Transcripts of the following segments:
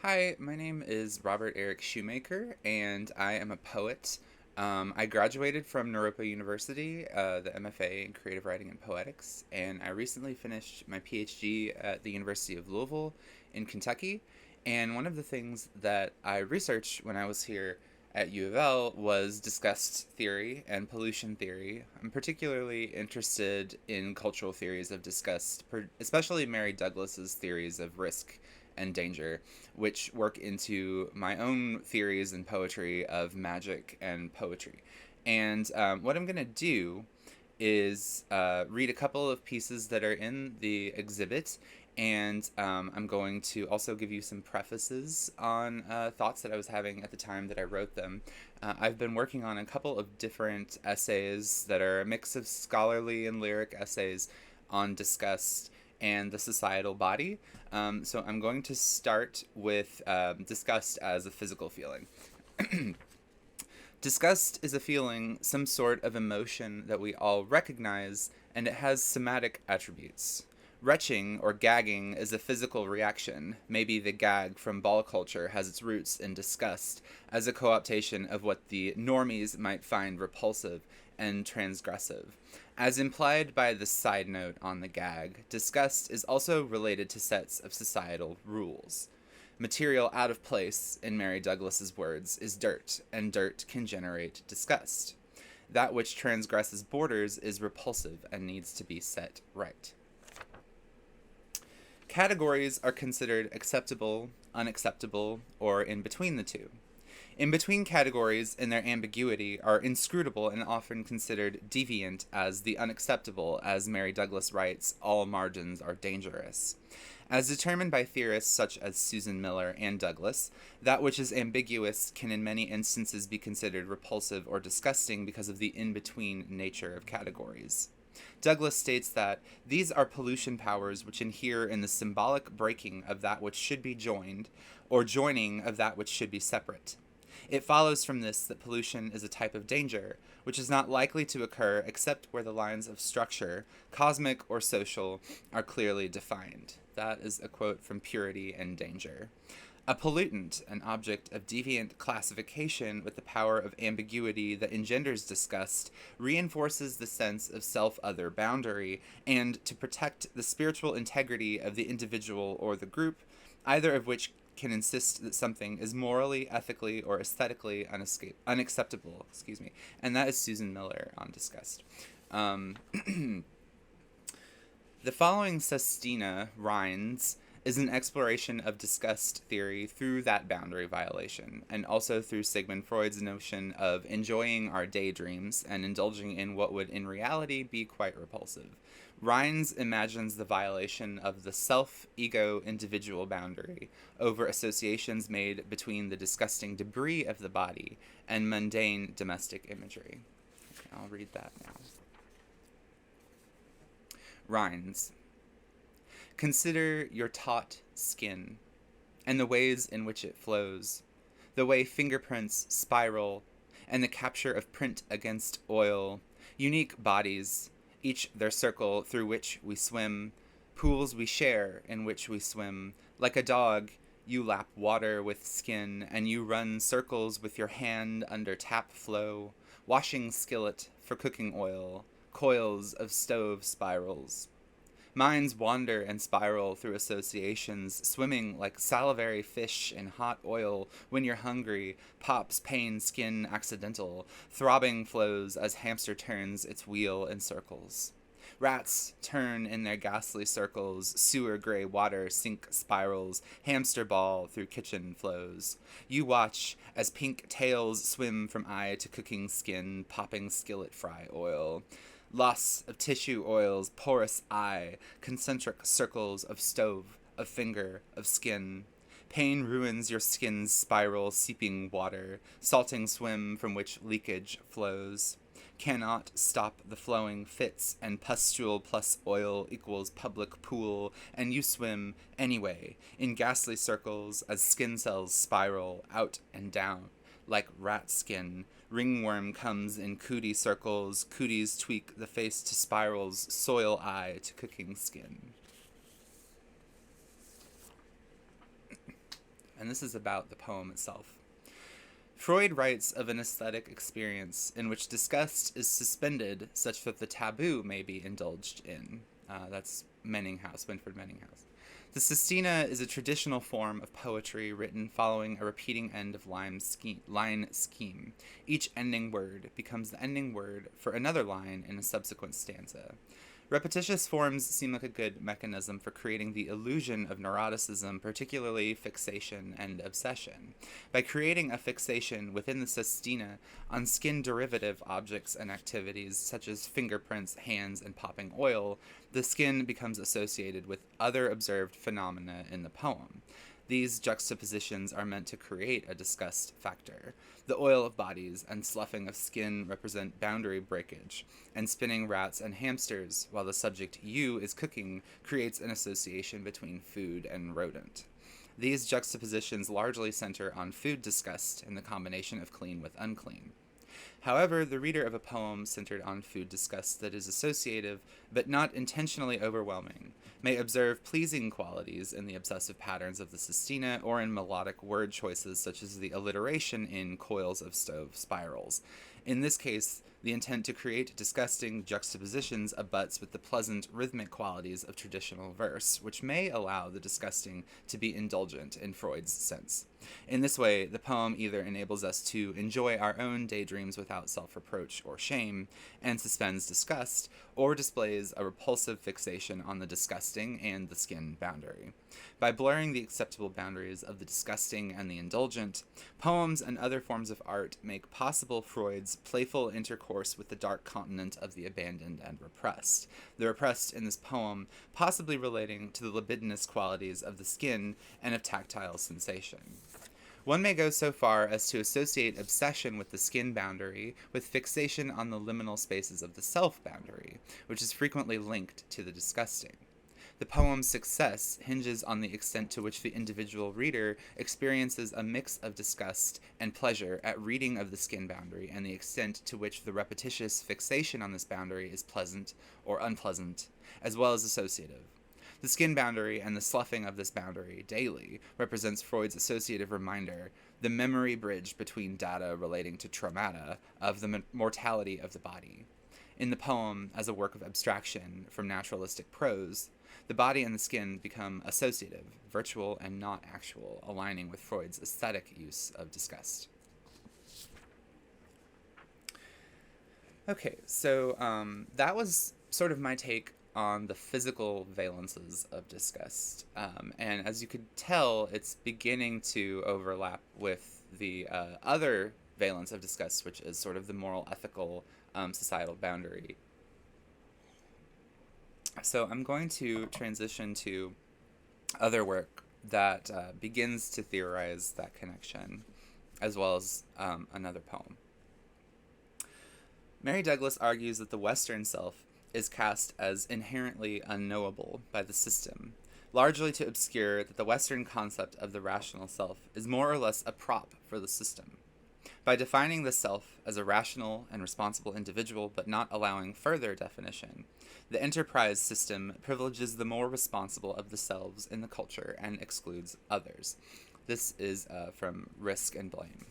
Hi, my name is Robert Eric Shoemaker, and I am a poet. I graduated from Naropa University, the MFA in Creative Writing and Poetics, and I recently finished my PhD at the University of Louisville in Kentucky. And one of the things that I researched when I was here at U of L was disgust theory and pollution theory. I'm particularly interested in cultural theories of disgust, especially Mary Douglas's theories of risk and danger, which work into my own theories and poetry of magic and poetry. And what I'm going to do is read a couple of pieces that are in the exhibit, and I'm going to also give you some prefaces on thoughts that I was having at the time that I wrote them. I've been working on a couple of different essays that are a mix of scholarly and lyric essays on disgust and the societal body. So I'm going to start with disgust as a physical feeling. Disgust is a feeling, some sort of emotion that we all recognize, and it has somatic attributes. Retching or gagging is a physical reaction. Maybe the gag from ball culture has its roots in disgust, as a co-optation of what the normies might find repulsive and transgressive. As implied by the side note on the gag, disgust is also related to sets of societal rules. Material out of place, in Mary Douglas's words, is dirt, and dirt can generate disgust. That which transgresses borders is repulsive and needs to be set right. Categories are considered acceptable, unacceptable, or in between the two. In between categories, in their ambiguity, are inscrutable and often considered deviant as the unacceptable, as Mary Douglas writes, all margins are dangerous. As determined by theorists such as Susan Miller and Douglas, that which is ambiguous can in many instances be considered repulsive or disgusting because of the in-between nature of categories. Douglas states that these are pollution powers which inhere in the symbolic breaking of that which should be joined, or joining of that which should be separate. It follows from this that pollution is a type of danger, which is not likely to occur except where the lines of structure, cosmic or social, are clearly defined. That is a quote from Purity and Danger. A pollutant, an object of deviant classification with the power of ambiguity that engenders disgust, reinforces the sense of self-other boundary, and to protect the spiritual integrity of the individual or the group, either of which can insist that something is morally, ethically, or aesthetically unacceptable. And that is Susan Miller on disgust. The following sestina, Rhines, is an exploration of disgust theory through that boundary violation, and also through Sigmund Freud's notion of enjoying our daydreams and indulging in what would in reality be quite repulsive. Rhines imagines the violation of the self-ego individual boundary over associations made between the disgusting debris of the body and mundane domestic imagery. I'll read that now. Rhines. Consider your taut skin, and the ways in which it flows, the way fingerprints spiral, and the capture of print against oil, unique bodies, each their circle through which we swim, pools we share in which we swim. Like a dog, you lap water with skin, and you run circles with your hand under tap flow, washing skillet for cooking oil, coils of stove spirals. Minds wander and spiral through associations, swimming like salivary fish in hot oil when you're hungry, pops pain skin accidental, throbbing flows as hamster turns its wheel in circles. Rats turn in their ghastly circles, sewer gray water sink spirals, hamster ball through kitchen flows. You watch as pink tails swim from eye to cooking skin, popping skillet fry oil. Loss of tissue oils, porous eye, concentric circles of stove, of finger, of skin. Pain ruins your skin's spiral, seeping water, salting swim from which leakage flows. Cannot stop the flowing fits, and pustule plus oil equals public pool, and you swim anyway, in ghastly circles as skin cells spiral out and down, like rat skin. Ringworm comes in cootie circles, cooties tweak the face to spirals, soil eye to cooking skin. and this is about the poem itself. Freud writes of an aesthetic experience in which disgust is suspended such that the taboo may be indulged in. That's Winfried Menninghaus. The sestina is a traditional form of poetry written following a repeating end of line scheme. Each ending word becomes the ending word for another line in a subsequent stanza. Repetitious forms seem like a good mechanism for creating the illusion of neuroticism, particularly fixation and obsession. By creating a fixation within the sestina on skin-derivative objects and activities, such as fingerprints, hands, and popping oil, the skin becomes associated with other observed phenomena in the poem. These juxtapositions are meant to create a disgust factor. The oil of bodies and sloughing of skin represent boundary breakage, and spinning rats and hamsters, while the subject you is cooking, creates an association between food and rodent. These juxtapositions largely center on food disgust and the combination of clean with unclean. However, the reader of a poem centered on food disgust that is associative, but not intentionally overwhelming, may observe pleasing qualities in the obsessive patterns of the sestina or in melodic word choices such as the alliteration in coils of stove spirals. In this case, the intent to create disgusting juxtapositions abuts with the pleasant rhythmic qualities of traditional verse, which may allow the disgusting to be indulgent in Freud's sense. In this way, the poem either enables us to enjoy our own daydreams without self-reproach or shame, and suspends disgust, or displays a repulsive fixation on the disgusting and the skin boundary. By blurring the acceptable boundaries of the disgusting and the indulgent, poems and other forms of art make possible Freud's playful intercourse with the dark continent of the abandoned and repressed. The repressed in this poem possibly relating to the libidinous qualities of the skin and of tactile sensation. One may go so far as to associate obsession with the skin boundary with fixation on the liminal spaces of the self boundary, which is frequently linked to the disgusting. The poem's success hinges on the extent to which the individual reader experiences a mix of disgust and pleasure at reading of the skin boundary, and the extent to which the repetitious fixation on this boundary is pleasant or unpleasant, as well as associative. The skin boundary and the sloughing of this boundary daily represents Freud's associative reminder, the memory bridge between data relating to traumata of the mortality of the body. In the poem, as a work of abstraction from naturalistic prose, the body and the skin become associative, virtual and not actual, aligning with Freud's aesthetic use of disgust. Okay, so that was sort of my take on the physical valences of disgust. And as you could tell, it's beginning to overlap with the other valence of disgust, which is sort of the moral, ethical, societal boundary. So I'm going to transition to other work that begins to theorize that connection, as well as another poem. Mary Douglas argues that the Western self is cast as inherently unknowable by the system, largely to obscure that the Western concept of the rational self is more or less a prop for the system. By defining the self as a rational and responsible individual but not allowing further definition, the enterprise system privileges the more responsible of the selves in the culture and excludes others. This is from Risk and Blame.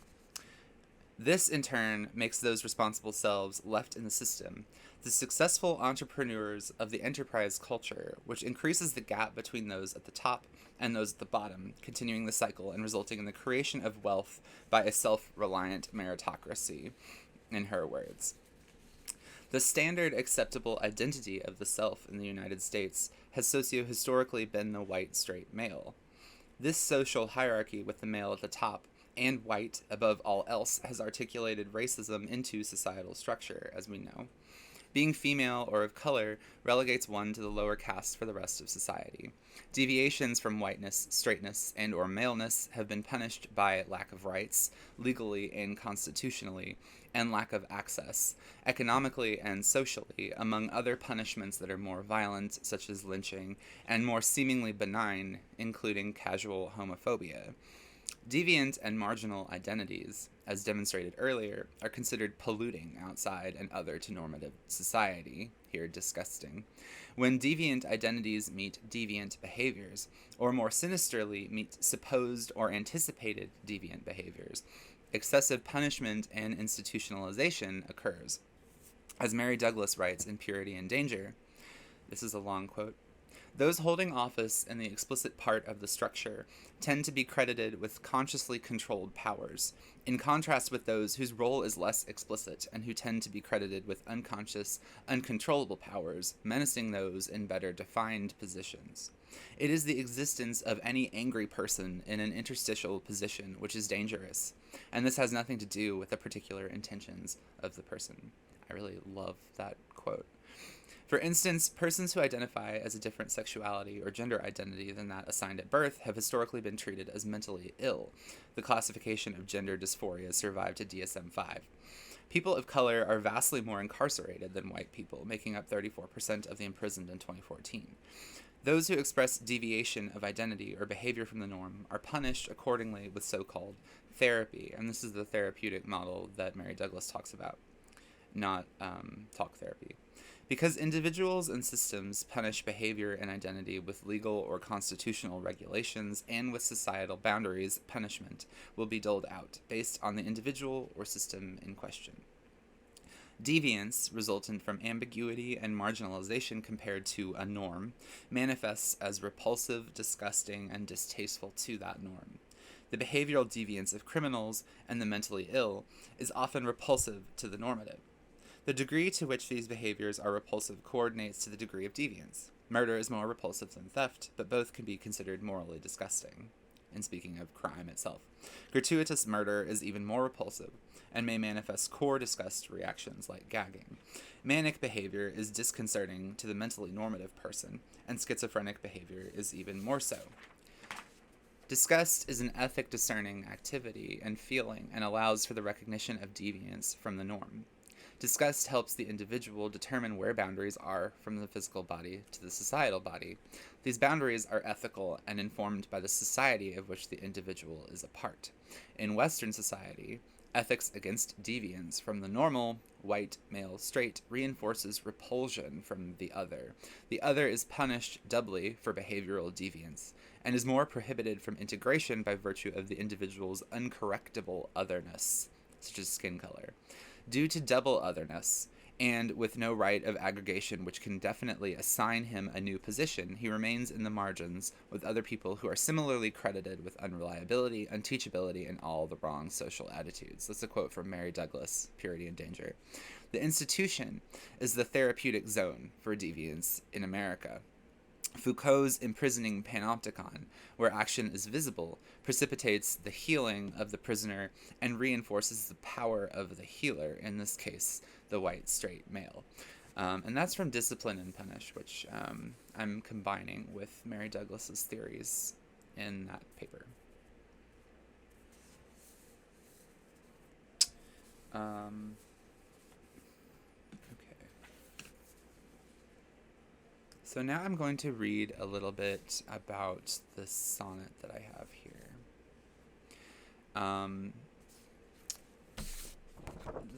This, in turn, makes those responsible selves left in the system the successful entrepreneurs of the enterprise culture, which increases the gap between those at the top and those at the bottom, continuing the cycle and resulting in the creation of wealth by a self-reliant meritocracy, in her words. The standard acceptable identity of the self in the United States has socio-historically been the white straight male. This social hierarchy with the male at the top and white above all else has articulated racism into societal structure, as we know. Being female or of color relegates one to the lower caste for the rest of society. Deviations from whiteness, straightness, and or maleness have been punished by lack of rights, legally and constitutionally, and lack of access, economically and socially, among other punishments that are more violent, such as lynching, and more seemingly benign, including casual homophobia. Deviant and marginal identities, as demonstrated earlier, are considered polluting outside and other to normative society, here disgusting. When deviant identities meet deviant behaviors, or more sinisterly, meet supposed or anticipated deviant behaviors, excessive punishment and institutionalization occurs. As Mary Douglas writes in Purity and Danger, this is a long quote, those holding office in the explicit part of the structure tend to be credited with consciously controlled powers, in contrast with those whose role is less explicit and who tend to be credited with unconscious, uncontrollable powers, menacing those in better defined positions. It is the existence of any angry person in an interstitial position which is dangerous, and this has nothing to do with the particular intentions of the person. I really love that quote. For instance, persons who identify as a different sexuality or gender identity than that assigned at birth have historically been treated as mentally ill. The classification of gender dysphoria survived to DSM-5. People of color are vastly more incarcerated than white people, making up 34% of the imprisoned in 2014. Those who express deviation of identity or behavior from the norm are punished accordingly with so-called therapy, and this is the therapeutic model that Mary Douglas talks about, not talk therapy. Because individuals and systems punish behavior and identity with legal or constitutional regulations and with societal boundaries, punishment will be doled out based on the individual or system in question. Deviance, resultant from ambiguity and marginalization compared to a norm, manifests as repulsive, disgusting, and distasteful to that norm. The behavioral deviance of criminals and the mentally ill is often repulsive to the normative. The degree to which these behaviors are repulsive coordinates to the degree of deviance. Murder is more repulsive than theft, but both can be considered morally disgusting. And speaking of crime itself, gratuitous murder is even more repulsive and may manifest core disgust reactions like gagging. Manic behavior is disconcerting to the mentally normative person, and schizophrenic behavior is even more so. Disgust is an ethic discerning activity and feeling and allows for the recognition of deviance from the norm. Disgust helps the individual determine where boundaries are from the physical body to the societal body. These boundaries are ethical and informed by the society of which the individual is a part. In Western society, ethics against deviance from the normal, white, male, straight, reinforces repulsion from the other. The other is punished doubly for behavioral deviance, and is more prohibited from integration by virtue of the individual's uncorrectable otherness, such as skin color. Due to double otherness, and with no right of aggregation which can definitely assign him a new position, he remains in the margins with other people who are similarly credited with unreliability, unteachability, and all the wrong social attitudes. That's a quote from Mary Douglas, Purity and Danger. The institution is the therapeutic zone for deviance in America. Foucault's imprisoning panopticon, where action is visible, precipitates the healing of the prisoner and reinforces the power of the healer, in this case, the white straight male. And that's from Discipline and Punish, which I'm combining with Mary Douglas's theories in that paper. So now I'm going to read a little bit about the sonnet that I have here.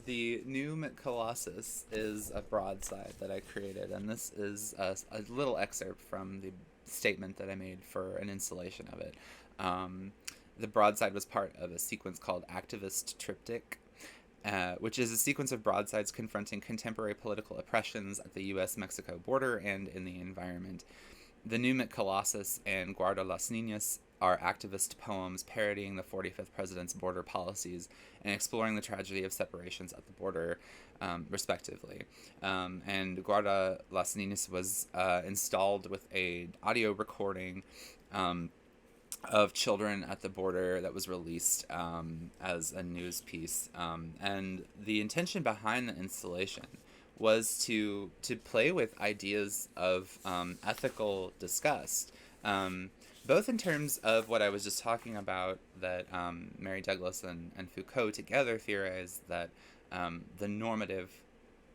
The New Colossus is a broadside that I created, and this is a little excerpt from the statement that I made for an installation of it. The broadside was part of a sequence called Activist Triptych, which is a sequence of broadsides confronting contemporary political oppressions at the U.S.-Mexico border and in the environment. The Numic Colossus and Guarda las Niñas are activist poems parodying the 45th president's border policies and exploring the tragedy of separations at the border, respectively. And Guarda las Niñas was installed with an audio recording of children at the border that was released as a news piece. And the intention behind the installation was to play with ideas of ethical disgust, both in terms of what I was just talking about, that Mary Douglas and Foucault together theorized that the normative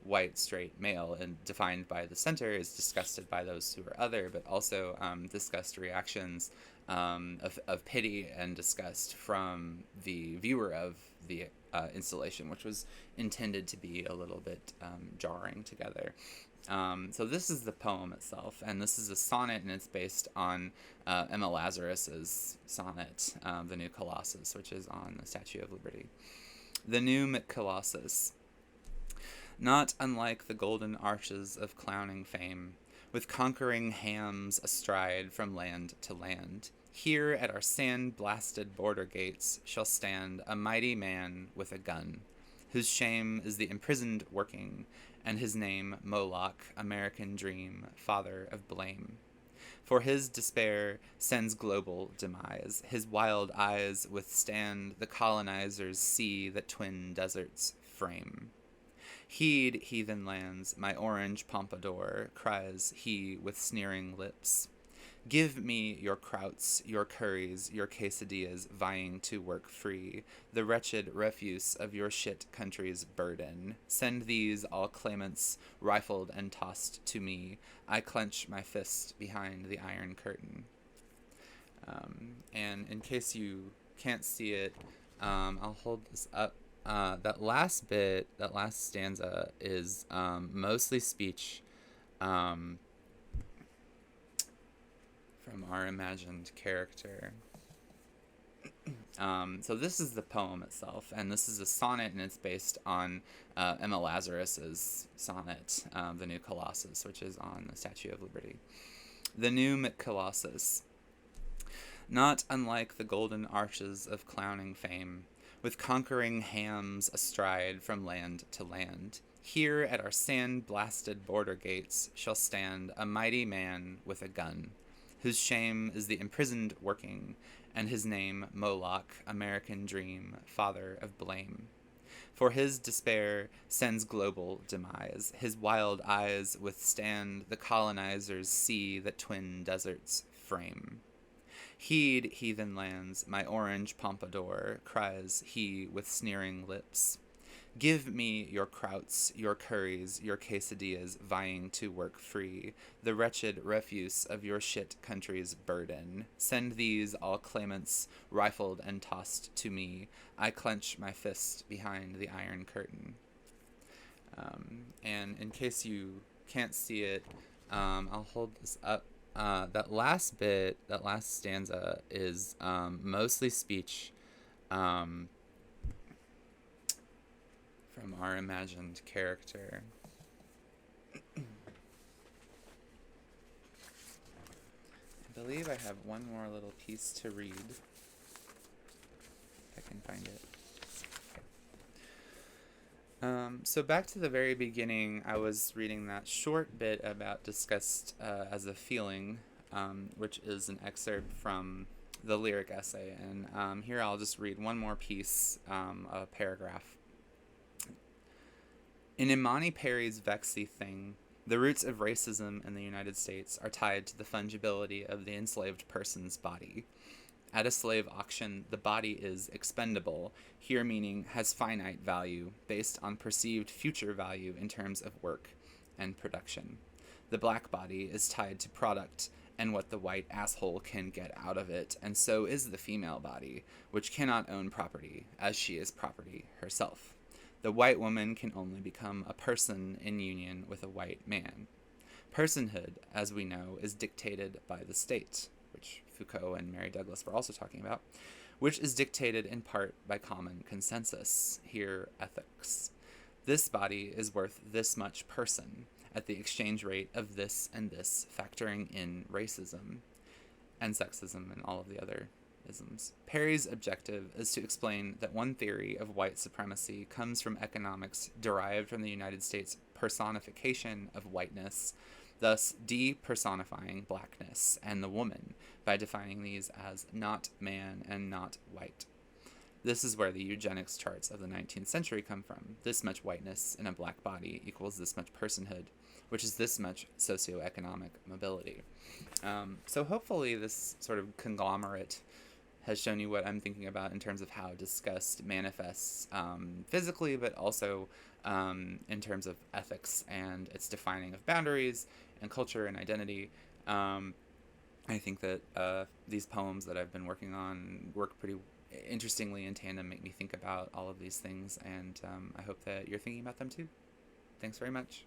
white straight male, and defined by the center, is disgusted by those who are other, but also disgust reactions of pity and disgust from the viewer of the installation, which was intended to be a little bit jarring together. So this is the poem itself, and this is a sonnet, and it's based on Emma Lazarus's sonnet, The New Colossus, which is on the Statue of Liberty. The New Colossus. Not unlike the golden arches of clowning fame, with conquering hams astride from land to land, here at our sand-blasted border gates shall stand a mighty man with a gun, whose shame is the imprisoned working, and his name Moloch, American dream, father of blame. For his despair sends global demise. His wild eyes withstand the colonizer's sea that twin deserts frame. Heed, heathen lands, my orange pompadour, cries he with sneering lips. Give me your krauts, your curries, your quesadillas, vying to work free, the wretched refuse of your shit country's burden. Send these, all claimants, rifled and tossed to me. I clench my fist behind the iron curtain. And in case you can't see it, I'll hold this up. That last stanza is mostly speech from our imagined character. So this is the poem itself, and this is a sonnet, and it's based on Emma Lazarus's sonnet, The New Colossus, which is on the Statue of Liberty. The New Colossus. Not unlike the golden arches of clowning fame, with conquering hams astride from land to land, here at our sand-blasted border gates shall stand a mighty man with a gun, whose shame is the imprisoned working, and his name Moloch, American dream, father of blame. For his despair sends global demise. His wild eyes withstand the colonizer's sea that twin deserts frame. Heed, heathen lands, my orange pompadour, cries he with sneering lips. Give me your krauts, your curries, your quesadillas, vying to work free, the wretched refuse of your shit country's burden. Send these, all claimants, rifled and tossed to me. I clench my fist behind the iron curtain. And in case you can't see it, I'll hold this up. That last stanza is mostly speech from our imagined character. I believe I have one more little piece to read, if I can find it. So back to the very beginning, I was reading that short bit about disgust as a feeling, which is an excerpt from the lyric essay. And here I'll just read one more piece, a paragraph. In Imani Perry's Vexy Thing, the roots of racism in the United States are tied to the fungibility of the enslaved person's body. At a slave auction, the body is expendable, here meaning has finite value, based on perceived future value in terms of work and production. The black body is tied to product and what the white asshole can get out of it, and so is the female body, which cannot own property, as she is property herself. The white woman can only become a person in union with a white man. Personhood, as we know, is dictated by the state, which Foucault and Mary Douglas were also talking about, which is dictated in part by common consensus, here ethics. This body is worth this much person, at the exchange rate of this and this, factoring in racism and sexism and all of the other isms. Perry's objective is to explain that one theory of white supremacy comes from economics derived from the United States personification of whiteness, thus depersonifying blackness and the woman by defining these as not man and not white. This is where the eugenics charts of the 19th century come from. This much whiteness in a black body equals this much personhood, which is this much socioeconomic mobility. So hopefully this sort of conglomerate has shown you what I'm thinking about in terms of how disgust manifests physically, but also in terms of ethics and its defining of boundaries and culture and identity. I think that these poems that I've been working on work pretty interestingly in tandem, make me think about all of these things, and I hope that you're thinking about them too. Thanks very much.